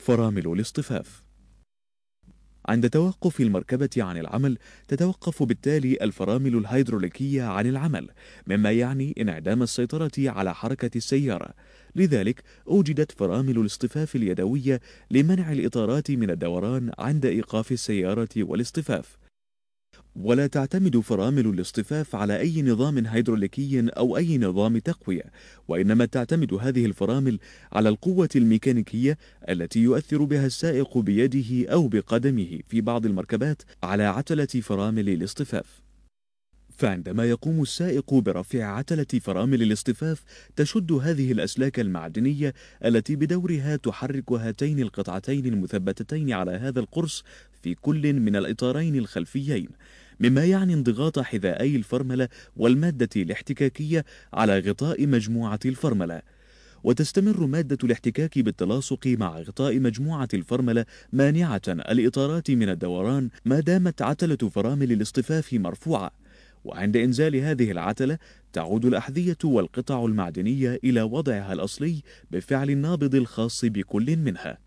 فرامل الاصطفاف. عند توقف المركبة عن العمل تتوقف بالتالي الفرامل الهيدروليكية عن العمل، مما يعني انعدام السيطرة على حركة السيارة. لذلك أوجدت فرامل الاصطفاف اليدوية لمنع الإطارات من الدوران عند إيقاف السيارة والاصطفاف. ولا تعتمد فرامل الاصطفاف على أي نظام هيدروليكي أو أي نظام تقوية، وإنما تعتمد هذه الفرامل على القوة الميكانيكية التي يؤثر بها السائق بيده أو بقدمه في بعض المركبات على عتلة فرامل الاصطفاف. فعندما يقوم السائق برفع عتلة فرامل الاصطفاف تشد هذه الأسلاك المعدنية التي بدورها تحرك هاتين القطعتين المثبتتين على هذا القرص في كل من الإطارين الخلفيين، مما يعني انضغاط حذائي الفرملة والمادة الاحتكاكية على غطاء مجموعة الفرملة. وتستمر مادة الاحتكاك بالتلاصق مع غطاء مجموعة الفرملة مانعة الإطارات من الدوران ما دامت عتلة فرامل الاصطفاف مرفوعة. وعند إنزال هذه العتلة تعود الأحذية والقطع المعدنية إلى وضعها الأصلي بفعل النابض الخاص بكل منها.